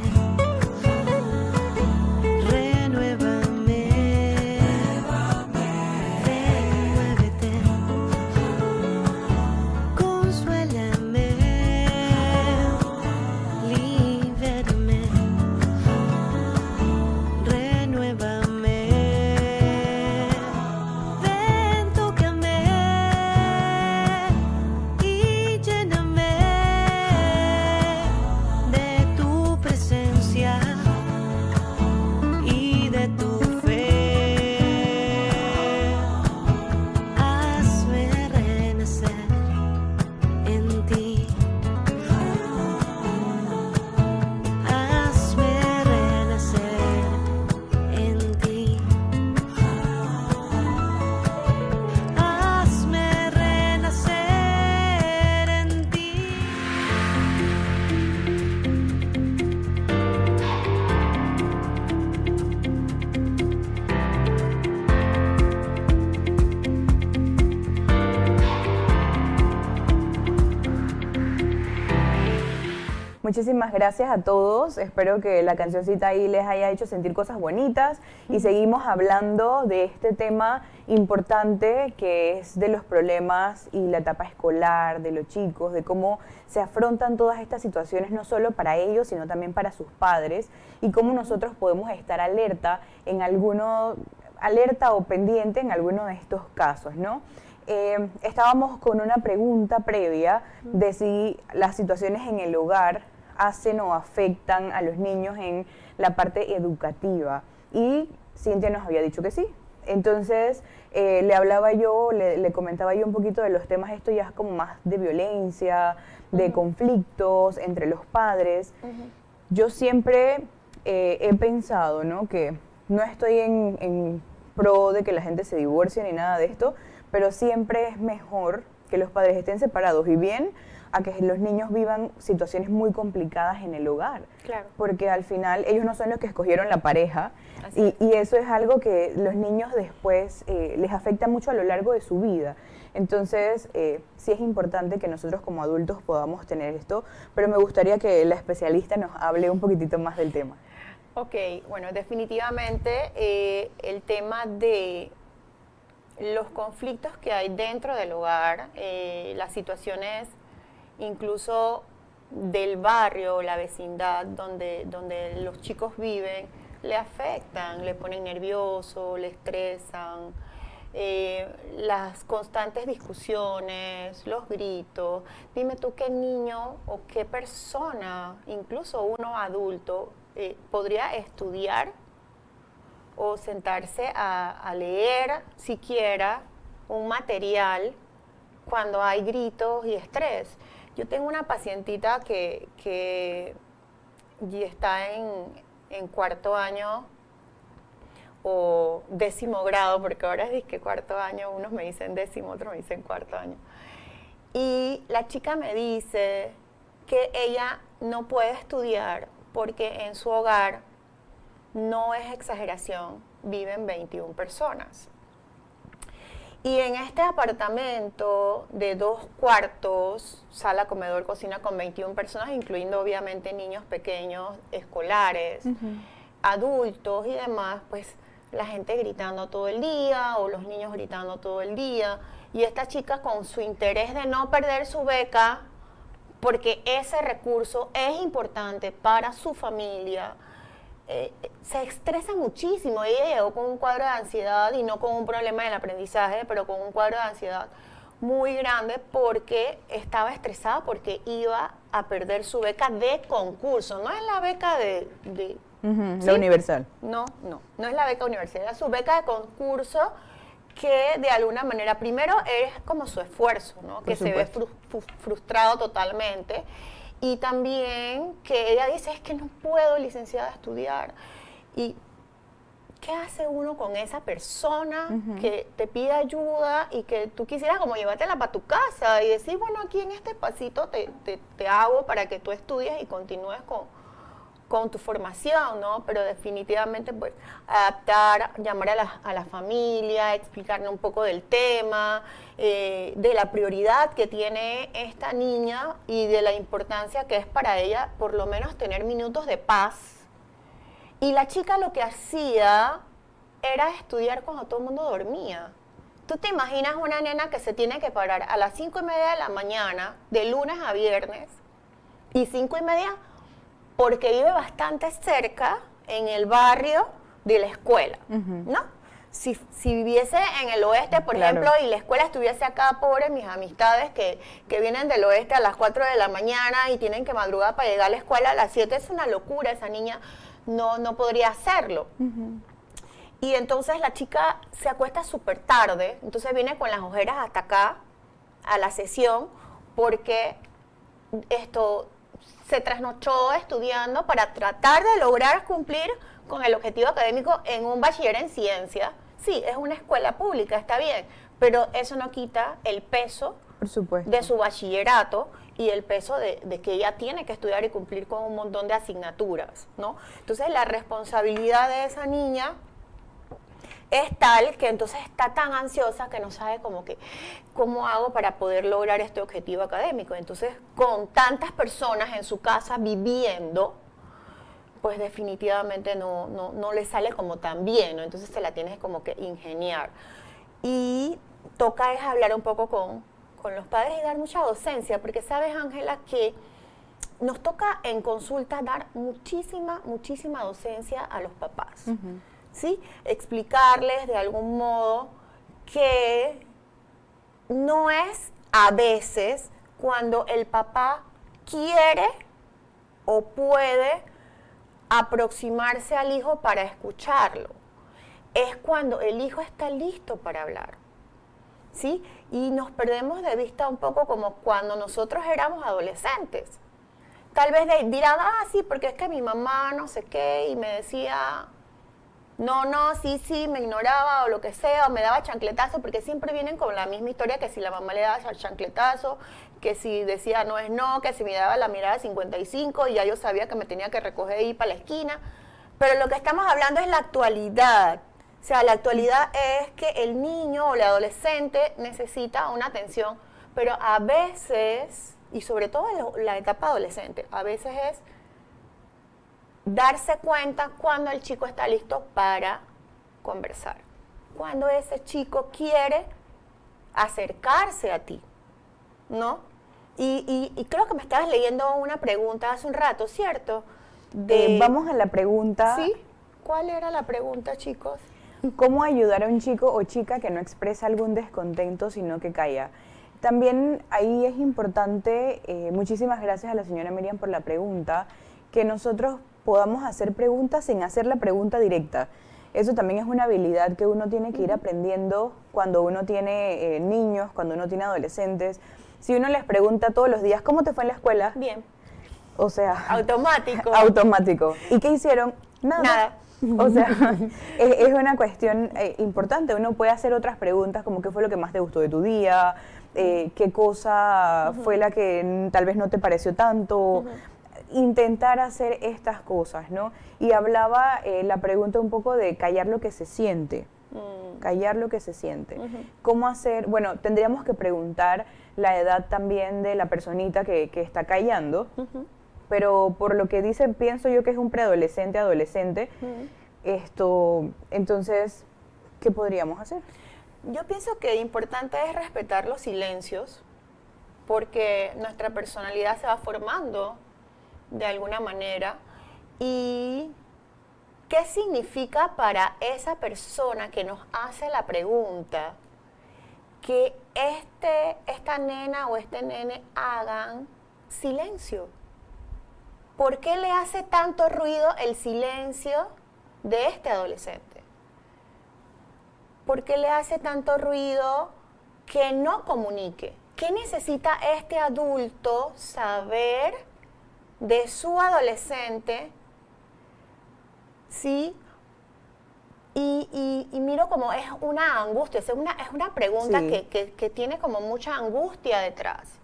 renuévame. Ven, muévete, consuélame, libérame, renuévame. Ven, tócame y lléname de tu presencia y de tu fe. Hazme renacer en ti. Hazme renacer en ti. Hazme renacer en ti. Muchísimas gracias a todos. Espero que la cancioncita ahí les haya hecho sentir cosas bonitas. Y seguimos hablando de este tema importante que es de los problemas y la etapa escolar de los chicos, de cómo se afrontan todas estas situaciones, no solo para ellos, sino también para sus padres, y cómo nosotros podemos estar alerta o pendiente en alguno de estos casos, ¿no? Estábamos con una pregunta previa de si las situaciones en el hogar hacen o afectan a los niños en la parte educativa, y Cintia nos había dicho que sí. Entonces le comentaba yo un poquito de los temas, esto ya es como más de violencia, de conflictos entre los padres. Yo siempre he pensado, ¿no?, que no estoy en pro de que la gente se divorcie ni nada de esto, pero siempre es mejor que que los padres estén separados y bien a que los niños vivan situaciones muy complicadas en el hogar. Claro. Porque al final ellos no son los que escogieron la pareja Así y eso es algo que los niños después les afecta mucho a lo largo de su vida. Entonces, sí es importante que nosotros como adultos podamos tener esto, pero me gustaría que la especialista nos hable un poquitito más del tema. Ok, bueno, definitivamente el tema de los conflictos que hay dentro del hogar, las situaciones incluso del barrio, la vecindad donde los chicos viven, le afectan, le ponen nervioso, le estresan, las constantes discusiones, los gritos. Dime tú qué niño o qué persona, incluso uno adulto, podría estudiar o sentarse a leer siquiera un material cuando hay gritos y estrés. Yo tengo una pacientita que ya está en cuarto año o 10º grado, porque ahora es que cuarto año, unos me dicen 10º, otros me dicen cuarto año. Y la chica me dice que ella no puede estudiar porque en su hogar, no es exageración, viven 21 personas. Y en este apartamento de 2 cuartos, sala, comedor, cocina con 21 personas, incluyendo obviamente niños pequeños, escolares, adultos y demás, pues la gente gritando todo el día o los niños gritando todo el día. Y esta chica con su interés de no perder su beca, porque ese recurso es importante para su familia, se estresa muchísimo. Ella llegó con un cuadro de ansiedad y no con un problema del aprendizaje, pero con un cuadro de ansiedad muy grande porque estaba estresada porque iba a perder su beca de concurso. No es la beca de ¿sí? La universal. No es la beca universal, era su beca de concurso que de alguna manera, primero es como su esfuerzo, ¿no? Que se ve frustrado totalmente. Y también que ella dice, es que no puedo, licenciada, estudiar. ¿Y qué hace uno con esa persona que te pide ayuda y que tú quisieras como llevártela para tu casa y decir, bueno, aquí en este pasito te hago para que tú estudies y continúes con tu formación, ¿no? Pero definitivamente, pues, adaptar, llamar a la familia, explicarle un poco del tema, de la prioridad que tiene esta niña y de la importancia que es para ella, por lo menos, tener minutos de paz. Y la chica lo que hacía era estudiar cuando todo el mundo dormía. ¿Tú te imaginas una nena que se tiene que parar a las 5:30 de la mañana, de lunes a viernes, y 5:30 porque vive bastante cerca en el barrio de la escuela, ¿no? Si viviese en el oeste, por ejemplo, y la escuela estuviese acá, pobre, mis amistades que vienen del oeste a las 4 de la mañana y tienen que madrugar para llegar a la escuela a las 7, es una locura, esa niña no podría hacerlo. Y entonces la chica se acuesta súper tarde, entonces viene con las ojeras hasta acá, a la sesión, porque se trasnochó estudiando para tratar de lograr cumplir con el objetivo académico en un bachiller en ciencia. Sí, es una escuela pública, está bien, pero eso no quita el peso, por supuesto, de su bachillerato y el peso de que ella tiene que estudiar y cumplir con un montón de asignaturas, ¿no? Entonces la responsabilidad de esa niña es tal que entonces está tan ansiosa que no sabe cómo hago para poder lograr este objetivo académico. Entonces, con tantas personas en su casa viviendo, pues definitivamente no le sale como tan bien, ¿no? Entonces se la tienes como que ingeniar. Y toca es hablar un poco con los padres y dar mucha docencia, porque sabes, Ángela, que nos toca en consulta dar muchísima docencia a los papás. ¿Sí? Explicarles de algún modo que no es a veces cuando el papá quiere o puede aproximarse al hijo para escucharlo. Es cuando el hijo está listo para hablar, ¿sí? Y nos perdemos de vista un poco como cuando nosotros éramos adolescentes. Tal vez dirán, sí, porque es que mi mamá no sé qué, y me decía no, sí, me ignoraba o lo que sea, o me daba chancletazo, porque siempre vienen con la misma historia, que si la mamá le daba chancletazo, que si decía no es no, que si me daba la mirada 55 y ya yo sabía que me tenía que recoger y ir para la esquina. Pero lo que estamos hablando es la actualidad. O sea, la actualidad es que el niño o el adolescente necesita una atención, pero a veces, y sobre todo en la etapa adolescente, a veces es darse cuenta cuando el chico está listo para conversar, cuando ese chico quiere acercarse a ti, ¿no? Y creo que me estabas leyendo una pregunta hace un rato, ¿cierto? Vamos a la pregunta. ¿Sí? ¿Cuál era la pregunta, chicos? ¿Cómo ayudar a un chico o chica que no expresa algún descontento, sino que calla? También ahí es importante, muchísimas gracias a la señora Miriam por la pregunta, que nosotros podamos hacer preguntas sin hacer la pregunta directa. Eso también es una habilidad que uno tiene que ir aprendiendo cuando uno tiene niños, cuando uno tiene adolescentes. Si uno les pregunta todos los días, ¿cómo te fue en la escuela? Bien. O sea... Automático. Automático. ¿Y qué hicieron? Nada. O sea, es una cuestión importante. Uno puede hacer otras preguntas como qué fue lo que más te gustó de tu día, qué cosa fue la que tal vez no te pareció tanto. Intentar hacer estas cosas, ¿no? Y hablaba la pregunta un poco de callar lo que se siente. Callar lo que se siente. ¿Cómo hacer? Bueno, tendríamos que preguntar la edad también de la personita que está callando. Pero por lo que dice, pienso yo que es un preadolescente, adolescente. Entonces, ¿qué podríamos hacer? Yo pienso que importante es respetar los silencios, porque nuestra personalidad se va formando de alguna manera. ¿Y qué significa para esa persona que nos hace la pregunta que esta nena o este nene hagan silencio? ¿Por qué le hace tanto ruido el silencio de este adolescente? ¿Por qué le hace tanto ruido que no comunique? ¿Qué necesita este adulto saber de su adolescente? ¿Sí? Y miro como es una angustia, es una pregunta Sí. que tiene como mucha angustia detrás.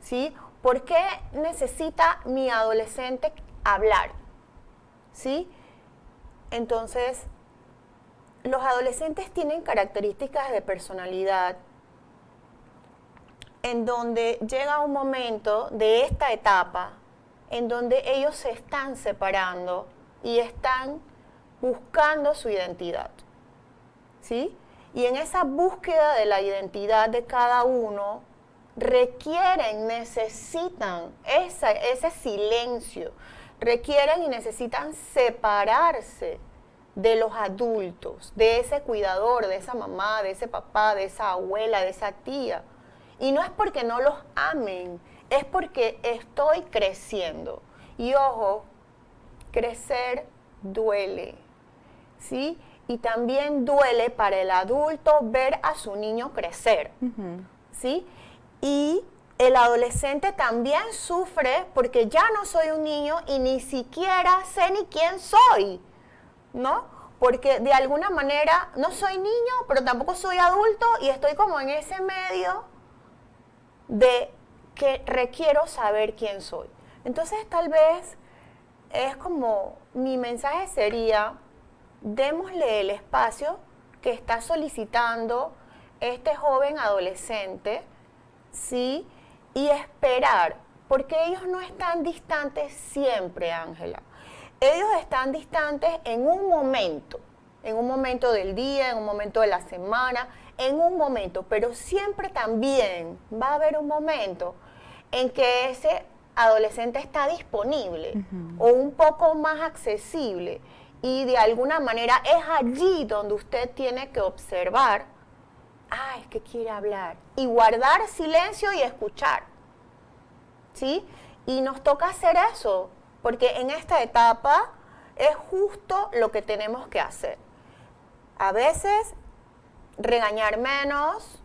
¿Sí? ¿Por qué necesita mi adolescente hablar? ¿Sí? Entonces, los adolescentes tienen características de personalidad en donde llega un momento de esta etapa en donde ellos se están separando y están buscando su identidad. ¿Sí? Y en esa búsqueda de la identidad de cada uno, requieren, necesitan ese silencio, requieren y necesitan separarse de los adultos, de ese cuidador, de esa mamá, de ese papá, de esa abuela, de esa tía. Y no es porque no los amen, es porque estoy creciendo. Y ojo, crecer duele, ¿sí? Y también duele para el adulto ver a su niño crecer, ¿sí? Y el adolescente también sufre porque ya no soy un niño y ni siquiera sé ni quién soy, ¿no? Porque de alguna manera no soy niño, pero tampoco soy adulto y estoy como en ese medio de que requiero saber quién soy. Entonces tal vez es como, mi mensaje sería, démosle el espacio que está solicitando este joven adolescente, ¿sí? Y esperar, porque ellos no están distantes siempre, Ángela. Ellos están distantes en un momento del día, en un momento de la semana, en un momento, pero siempre también va a haber un momento en que ese adolescente está disponible o un poco más accesible, y de alguna manera es allí donde usted tiene que observar, es que quiere hablar, y guardar silencio y escuchar, ¿sí? Y nos toca hacer eso, porque en esta etapa es justo lo que tenemos que hacer. A veces regañar menos,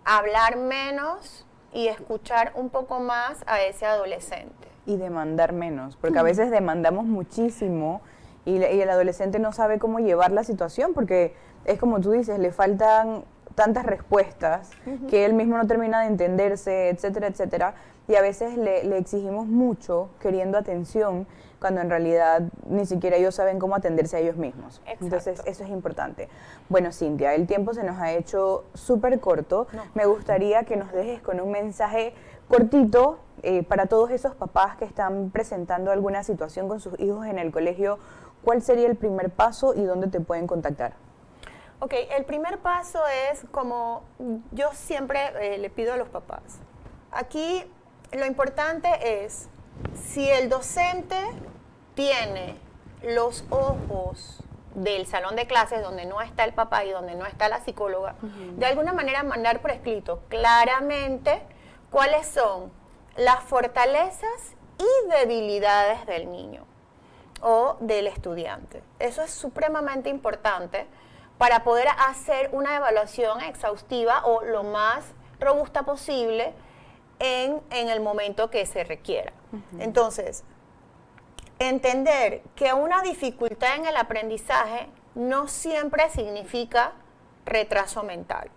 hablar menos y escuchar un poco más a ese adolescente. Y demandar menos, porque a veces demandamos muchísimo y el adolescente no sabe cómo llevar la situación porque es como tú dices, le faltan tantas respuestas que él mismo no termina de entenderse, etcétera, etcétera, y a veces le exigimos mucho queriendo atención cuando en realidad ni siquiera ellos saben cómo atenderse a ellos mismos. Exacto. Entonces eso es importante. Bueno, Cintia, el tiempo se nos ha hecho súper corto. Me gustaría que nos dejes con un mensaje cortito para todos esos papás que están presentando alguna situación con sus hijos en el colegio. ¿Cuál sería el primer paso y dónde te pueden contactar? Ok, el primer paso es como yo siempre le pido a los papás. Aquí lo importante es, si el docente tiene los ojos del salón de clases donde no está el papá y donde no está la psicóloga, de alguna manera mandar por escrito claramente cuáles son las fortalezas y debilidades del niño o del estudiante. Eso es supremamente importante para poder hacer una evaluación exhaustiva o lo más robusta posible en el momento que se requiera. Entonces, entender que una dificultad en el aprendizaje no siempre significa retraso mental,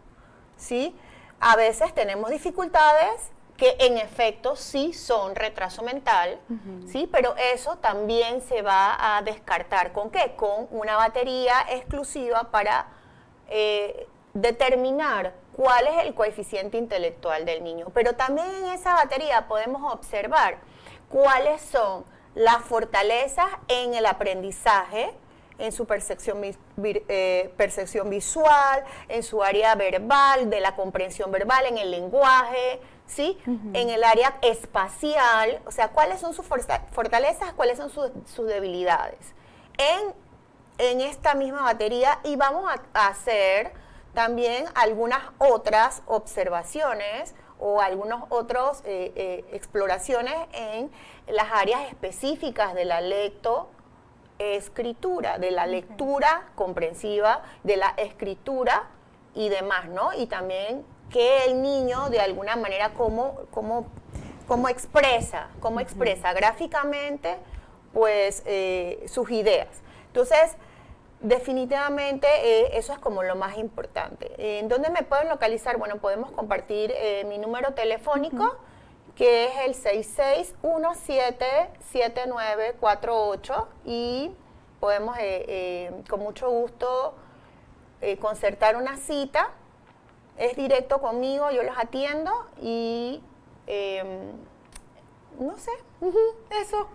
¿sí? A veces tenemos dificultades que en efecto sí son retraso mental, ¿sí? Pero eso también se va a descartar. ¿Con qué? Con una batería exclusiva para determinar cuál es el coeficiente intelectual del niño. Pero también en esa batería podemos observar cuáles son las fortalezas en el aprendizaje, en su percepción visual, en su área verbal, de la comprensión verbal, en el lenguaje, ¿sí? En el área espacial, o sea, cuáles son sus fortalezas, cuáles son sus debilidades. En esta misma batería, y vamos a hacer también algunas otras observaciones o algunas otras exploraciones en las áreas específicas de la lectoescritura, de la lectura comprensiva, de la escritura y demás, ¿no? Y también que el niño de alguna manera cómo expresa gráficamente pues sus ideas. Entonces, definitivamente eso es como lo más importante. ¿En dónde me pueden localizar? Bueno, podemos compartir mi número telefónico, que es el 6617-7948, y podemos con mucho gusto concertar una cita. Es directo conmigo, yo los atiendo y no sé, eso.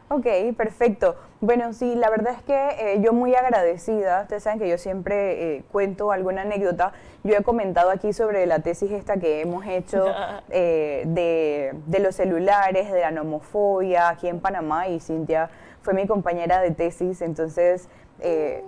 Ok, perfecto. Bueno, sí, la verdad es que yo muy agradecida. Ustedes saben que yo siempre cuento alguna anécdota. Yo he comentado aquí sobre la tesis esta que hemos hecho de los celulares, de la nomofobia aquí en Panamá, y Cintia fue mi compañera de tesis. Entonces,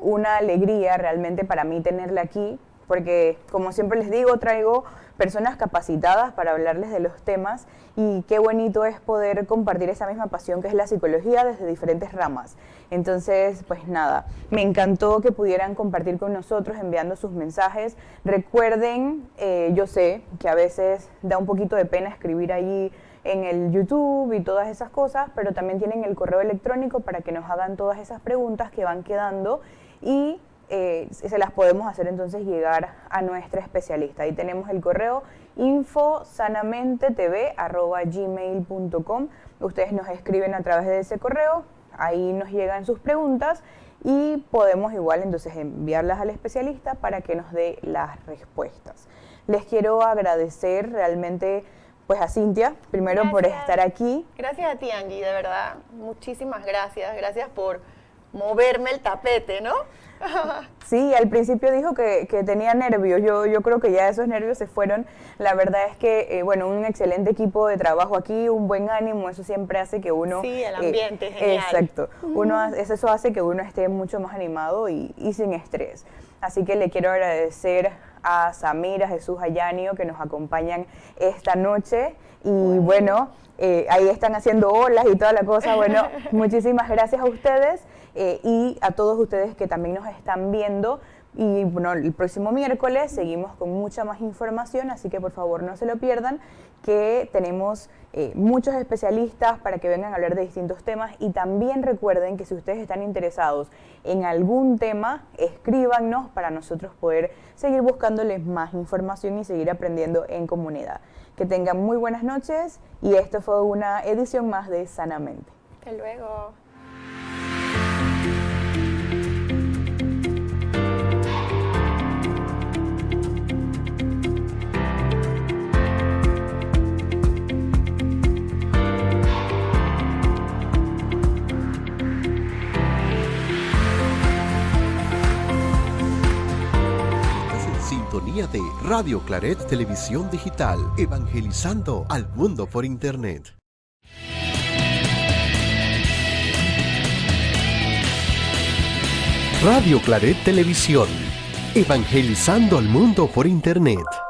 una alegría realmente para mí tenerla aquí, porque como siempre les digo, traigo personas capacitadas para hablarles de los temas, y qué bonito es poder compartir esa misma pasión que es la psicología desde diferentes ramas. Entonces, pues nada, me encantó que pudieran compartir con nosotros enviando sus mensajes. Recuerden, yo sé que a veces da un poquito de pena escribir allí en el YouTube y todas esas cosas, pero también tienen el correo electrónico para que nos hagan todas esas preguntas que van quedando, y se las podemos hacer entonces llegar a nuestra especialista. Ahí tenemos el correo info-sanamente-tv@gmail.com. Ustedes nos escriben a través de ese correo, ahí nos llegan sus preguntas y podemos igual entonces enviarlas al especialista para que nos dé las respuestas. Les quiero agradecer realmente pues a Cintia, primero por estar aquí. Gracias a ti, Angie, de verdad, muchísimas gracias. Gracias por moverme el tapete, ¿no? Sí, al principio dijo que tenía nervios. Yo creo que ya esos nervios se fueron. La verdad es que, bueno, un excelente equipo de trabajo aquí, un buen ánimo, eso siempre hace que uno... Sí, el ambiente es genial. Exacto. Eso hace que uno esté mucho más animado y sin estrés. Así que le quiero agradecer a Samir, a Jesús, a Yanio, que nos acompañan esta noche. Y bueno, ahí están haciendo olas y toda la cosa. Bueno, muchísimas gracias a ustedes y a todos ustedes que también nos están viendo. Y bueno, el próximo miércoles seguimos con mucha más información, así que por favor no se lo pierdan, que tenemos muchos especialistas para que vengan a hablar de distintos temas. Y también recuerden que si ustedes están interesados en algún tema, escríbanos para nosotros poder seguir buscándoles más información y seguir aprendiendo en comunidad. Que tengan muy buenas noches y esto fue una edición más de Sanamente. Hasta luego. Sintonía de Radio Claret Televisión Digital, evangelizando al mundo por Internet. Radio Claret Televisión, evangelizando al mundo por Internet.